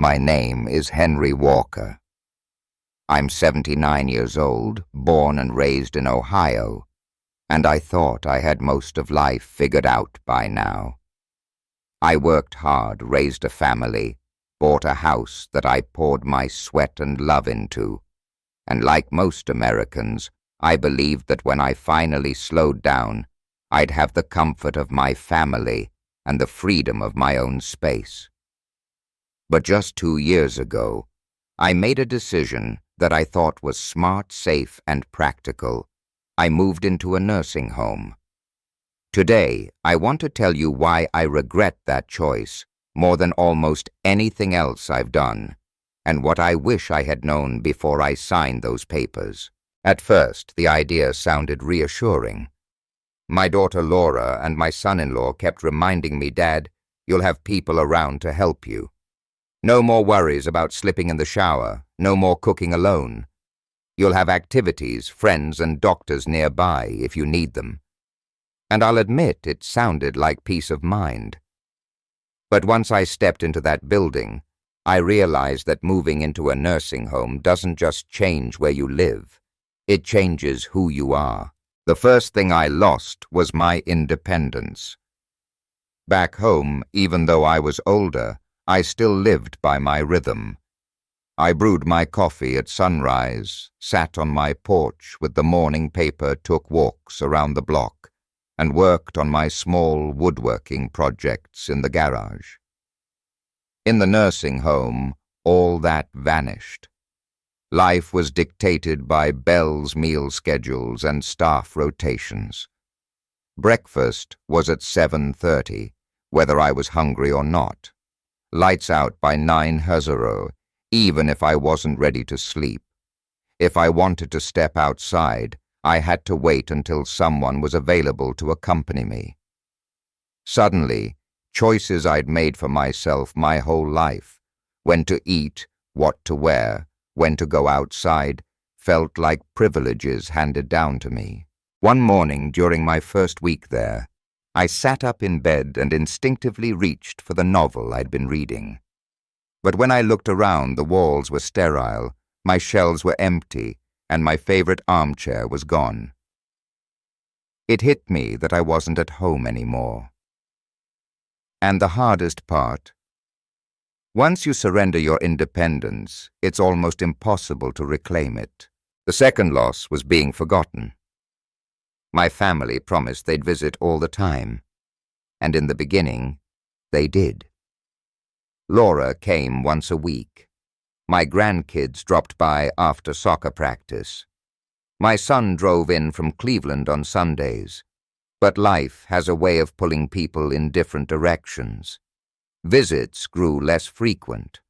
My name is Henry Walker. I'm 79 years old, born and raised in Ohio, and I thought I had most of life figured out by now. I worked hard, raised a family, bought a house that I poured my sweat and love into, and like most Americans, I believed that when I finally slowed down, I'd have the comfort of my family and the freedom of my own space. But just 2 years ago, I made a decision that I thought was smart, safe, and practical. I moved into a nursing home. Today, I want to tell you why I regret that choice more than almost anything else I've done, and what I wish I had known before I signed those papers. At first, the idea sounded reassuring. My daughter Laura and my son-in-law kept reminding me, "Dad, you'll have people around to help you. No more worries about slipping in the shower, no more cooking alone. You'll have activities, friends, and doctors nearby if you need them." And I'll admit it sounded like peace of mind. But once I stepped into that building, I realized that moving into a nursing home doesn't just change where you live. It changes who you are. The first thing I lost was my independence. Back home, even though I was older, I still lived by my rhythm. I brewed my coffee at sunrise, sat on my porch with the morning paper, took walks around the block, and worked on my small woodworking projects in the garage. In the nursing home, all that vanished. Life was dictated by Bell's meal schedules and staff rotations. Breakfast was at 7:30, whether I was hungry or not. Lights out by 9:00, even if I wasn't ready to sleep. If I wanted to step outside, I had to wait until someone was available to accompany me. Suddenly, choices I'd made for myself my whole life, when to eat, what to wear, when to go outside, felt like privileges handed down to me. One morning during my first week there, I sat up in bed and instinctively reached for the novel I'd been reading. But when I looked around, the walls were sterile, my shelves were empty, and my favorite armchair was gone. It hit me that I wasn't at home anymore. And the hardest part, once you surrender your independence, it's almost impossible to reclaim it. The second loss was being forgotten. My family promised they'd visit all the time, and in the beginning, they did. Laura came once a week. My grandkids dropped by after soccer practice. My son drove in from Cleveland on Sundays, but life has a way of pulling people in different directions. Visits grew less frequent.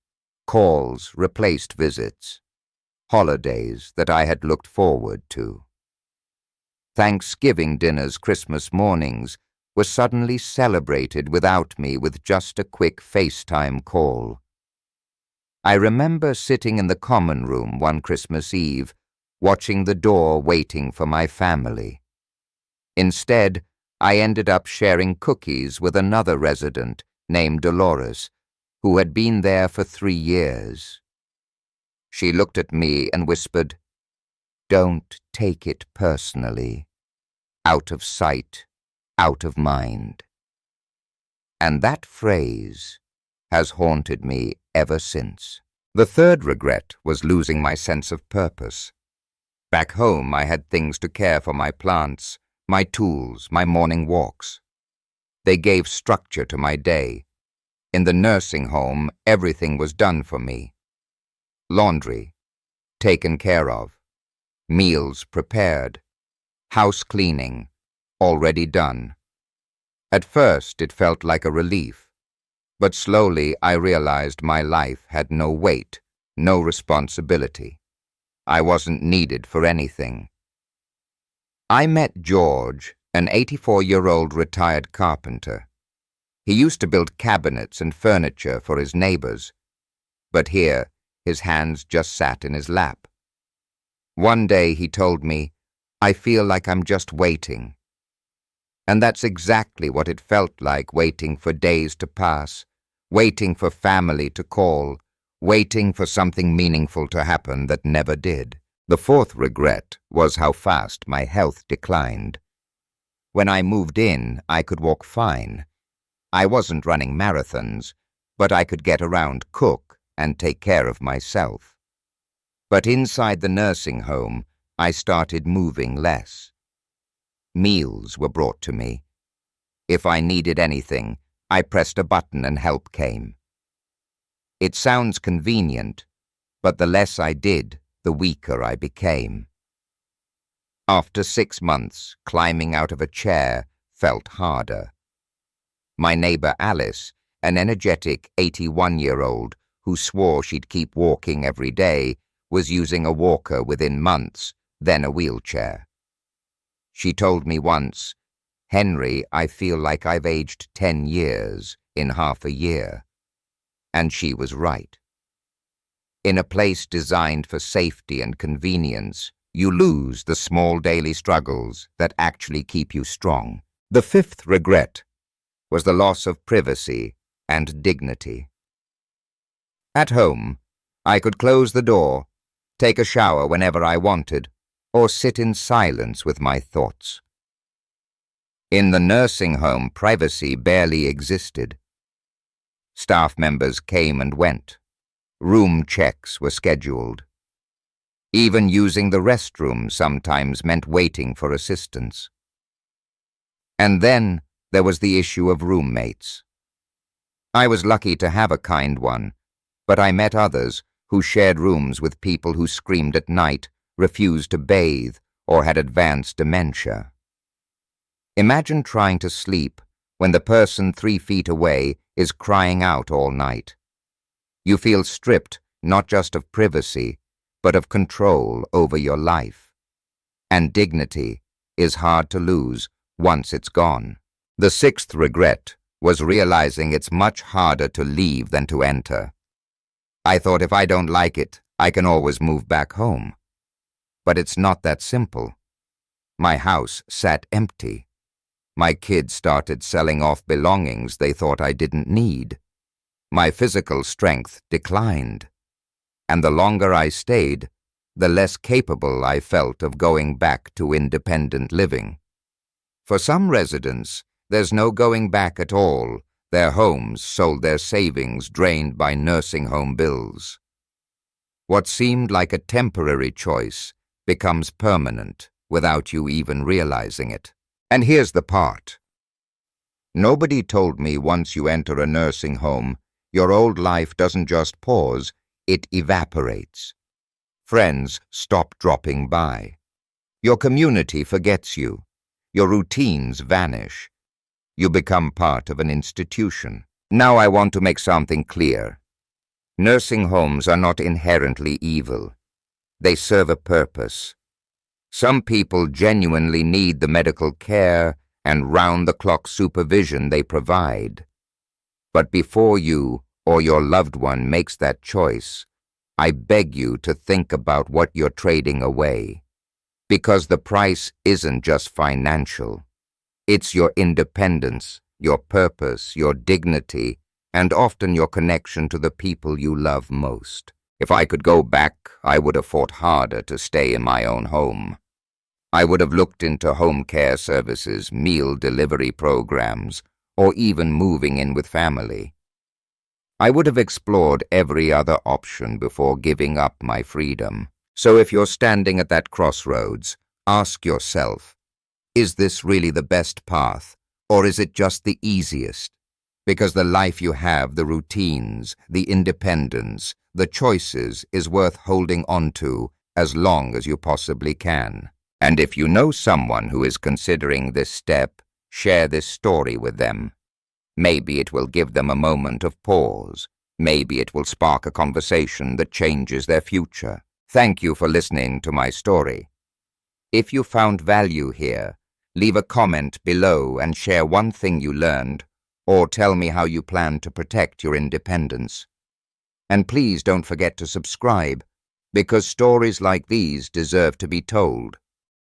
Calls replaced visits. Holidays that I had looked forward to. Thanksgiving dinners, Christmas mornings were suddenly celebrated without me with just a quick FaceTime call. I remember sitting in the common room one Christmas Eve, watching the door waiting for my family. Instead, I ended up sharing cookies with another resident named Dolores, who had been there for 3 years. She looked at me and whispered, "Don't take it personally. Out of sight, out of mind." And that phrase has haunted me ever since. The third regret was losing my sense of purpose. Back home, I had things to care for: my plants, my tools, my morning walks. They gave structure to my day. In the nursing home, everything was done for me. Laundry, taken care of. Meals prepared. House cleaning, already done. At first, it felt like a relief, but slowly I realized my life had no weight, no responsibility. I wasn't needed for anything. I met George, an 84-year-old retired carpenter. He used to build cabinets and furniture for his neighbors, but here his hands just sat in his lap. One day he told me, "I feel like I'm just waiting." And that's exactly what it felt like, waiting for days to pass, waiting for family to call, waiting for something meaningful to happen that never did. The fourth regret was how fast my health declined. When I moved in, I could walk fine. I wasn't running marathons, but I could get around, cook, and take care of myself. But inside the nursing home, I started moving less. Meals were brought to me. If I needed anything, I pressed a button and help came. It sounds convenient, but the less I did, the weaker I became. After 6 months, climbing out of a chair felt harder. My neighbor Alice, an energetic 81-year-old who swore she'd keep walking every day, was using a walker within months, then a wheelchair. She told me once, "Henry, I feel like I've aged 10 years in half a year." And she was right. In a place designed for safety and convenience, you lose the small daily struggles that actually keep you strong. The fifth regret was the loss of privacy and dignity. At home, I could close the door, take a shower whenever I wanted, or sit in silence with my thoughts. In the nursing home, privacy barely existed. Staff members came and went. Room checks were scheduled. Even using the restroom sometimes meant waiting for assistance. And then there was the issue of roommates. I was lucky to have a kind one, but I met others who shared rooms with people who screamed at night, refused to bathe, or had advanced dementia. Imagine trying to sleep when the person 3 feet away is crying out all night. You feel stripped not just of privacy, but of control over your life. And dignity is hard to lose once it's gone. The sixth regret was realizing it's much harder to leave than to enter. I thought if I don't like it, I can always move back home. But it's not that simple. My house sat empty. My kids started selling off belongings they thought I didn't need. My physical strength declined. And the longer I stayed, the less capable I felt of going back to independent living. For some residents, there's no going back at all. Their homes sold, their savings drained by nursing home bills. What seemed like a temporary choice becomes permanent without you even realizing it. And here's the part. Nobody told me once you enter a nursing home, your old life doesn't just pause, it evaporates. Friends stop dropping by. Your community forgets you. Your routines vanish. You become part of an institution. Now I want to make something clear. Nursing homes are not inherently evil. They serve a purpose. Some people genuinely need the medical care and round-the-clock supervision they provide. But before you or your loved one makes that choice, I beg you to think about what you're trading away. Because the price isn't just financial. It's your independence, your purpose, your dignity, and often your connection to the people you love most. If I could go back, I would have fought harder to stay in my own home. I would have looked into home care services, meal delivery programs, or even moving in with family. I would have explored every other option before giving up my freedom. So if you're standing at that crossroads, ask yourself, is this really the best path, or is it just the easiest? Because the life you have, the routines, the independence, the choices is worth holding on to as long as you possibly can. And if you know someone who is considering this step, share this story with them. Maybe it will give them a moment of pause. Maybe it will spark a conversation that changes their future. Thank you for listening to my story. If you found value here, leave a comment below and share one thing you learned, or tell me how you plan to protect your independence. And please don't forget to subscribe, because stories like these deserve to be told.